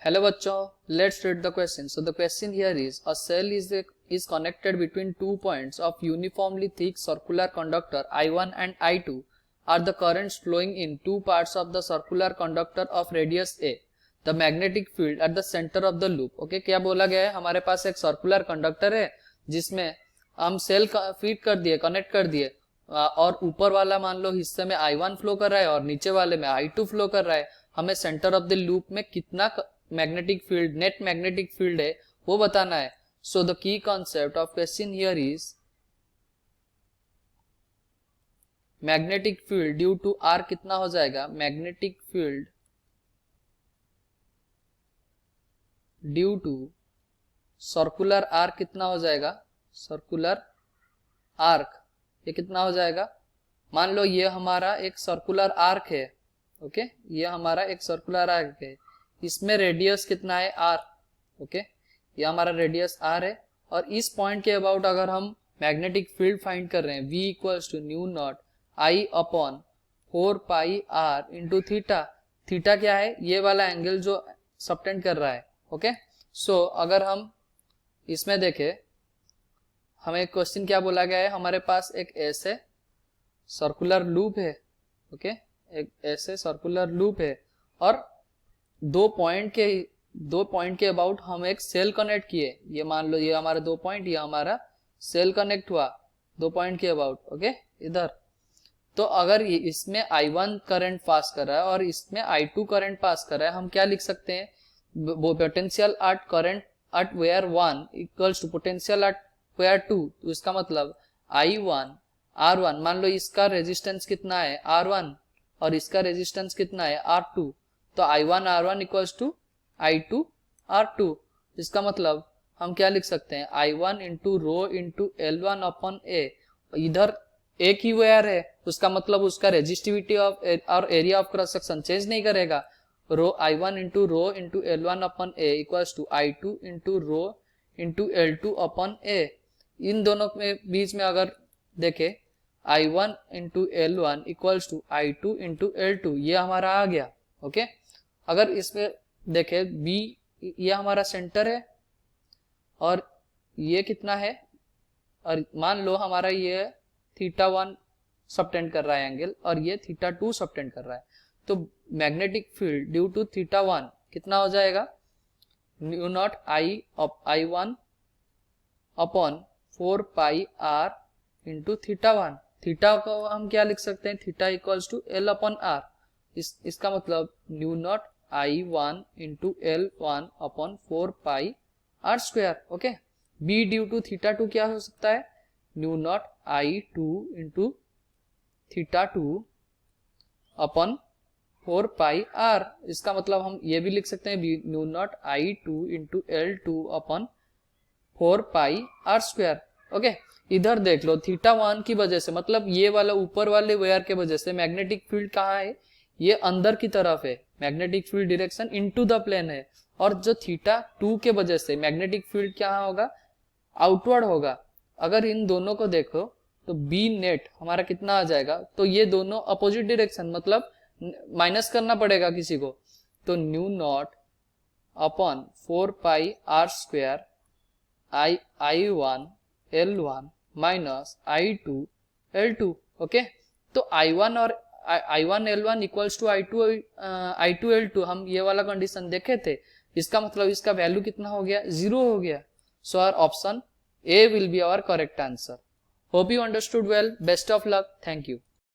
Hello bachcho, let's read the question. So the question here is, a cell is connected between 2 points of uniformly thick circular conductor I1 and I2 are the currents flowing in 2 parts of the circular conductor of radius A. The magnetic field at the center of the loop. Okay, क्या बोला गया है, हमारे पास एक circular conductor है जिसमें हम cell feed कर दिए, कनेक्ट कर दिए, और ऊपर वाला मान लो हिस्से में I1 फ्लो कर रहा है और नीचे वाले में I2 फ्लो कर रहा है. हमें सेंटर ऑफ द लूप में कितना magnetic field, net magnetic field है वो बताना है. So the key concept of question here is magnetic field due to R कितना हो जाएगा, magnetic field due to circular arc कितना हो जाएगा, सर्कुलर आर्क ये कितना हो जाएगा. मान लो ये हमारा एक सर्कुलर आर्क है. ओके, ये हमारा एक सर्कुलर आर्क है, इसमें रेडियस कितना है आर. ओके, ये हमारा रेडियस आर है और इस पॉइंट के अबाउट अगर हम मैग्नेटिक फील्ड फाइंड कर रहे हैं V equals to mu naught I upon 4 pi R into theta. Theta क्या है, ये वाला एंगल जो सबटेंड कर रहा है. ओके, सो अगर हम इसमें देखें, हमें क्वेश्चन क्या बोला गया है, हमारे पास एक ऐसे सर्कुलर लूप है. ओके, एक ऐसे सर्कुलर लूप है और दो पॉइंट के अबाउट हम एक सेल कनेक्ट किए. ये मान लो ये हमारा 2 पॉइंट, ये हमारा सेल कनेक्ट हुआ 2 पॉइंट के अबाउट. ओके, इधर तो अगर ये इसमें I1 करंट पास कर रहा है और इसमें I2 करंट पास कर रहा है, हम क्या लिख सकते हैं, potential at current at wire 1 equals to potential at wire 2. तो इसका मतलब I1 R1, मान लो इसका रेजिस्टेंस कितना है R1 और इसका रेजिस्टेंस कितना है R2, तो I1 R1 equals to I2 R2. इसका मतलब हम क्या लिख सकते हैं, I1 into rho into L1 upon A. इधर एक ही वेयर है, उसका मतलब उसका रेजिस्टिविटी ऑफ और area of cross section change नहीं करेगा. Rho I1 into rho into L1 upon A equals to I2 into rho into L2 upon A. इन दोनों में बीच में अगर देखे I1 into L1 equals to I2 into L2, ये हमारा आ गया. ओके, अगर इसमें देखे B, ये हमारा सेंटर है और ये कितना है, और मान लो हमारा ये θ1 सबटेंड कर रहा है एंगल और ये θ2 सबटेंड कर रहा है, तो मैग्नेटिक फील्ड ड्यू टू θ1 कितना हो जाएगा, nu naught I1 upon 4 pi r into θ1. Theta को हम क्या लिख सकते हैं, theta equals to L upon R. इसका मतलब nu naught I1 into L1 upon 4 pi R square. Okay, B due to θ2 क्या हो सकता है, nu naught I2 into θ2 upon 4 pi R. इसका मतलब हम ये भी लिख सकते हैं nu naught I2 into L2 upon 4 pi R square. Okay, इधर देख लो θ1 की वजह से, मतलब ये वाला ऊपर वाले वेयर के वजह से मैग्नेटिक फील्ड कहाँ है, ये अंदर की तरफ है. Magnetic field direction into the plane है. और जो θ2 के वजह से मैग्नेटिक फील्ड क्या होगा, आउटवर्ड होगा. अगर इन दोनों को देखो तो B नेट हमारा कितना आ जाएगा, तो ये दोनों अपोजिट डायरेक्शन, मतलब माइनस करना पड़ेगा किसी को. तो new not upon 4 pi R square I1 L1 minus I2 L2. Okay, तो I1 और I1 L1 equals to I2 L2 हम ये वाला कंडीशन देखे थे. इसका मतलब इसका वैल्यू कितना हो गया, 0 हो गया. So our option A will be our correct answer. Hope you understood well. Best of luck. Thank you.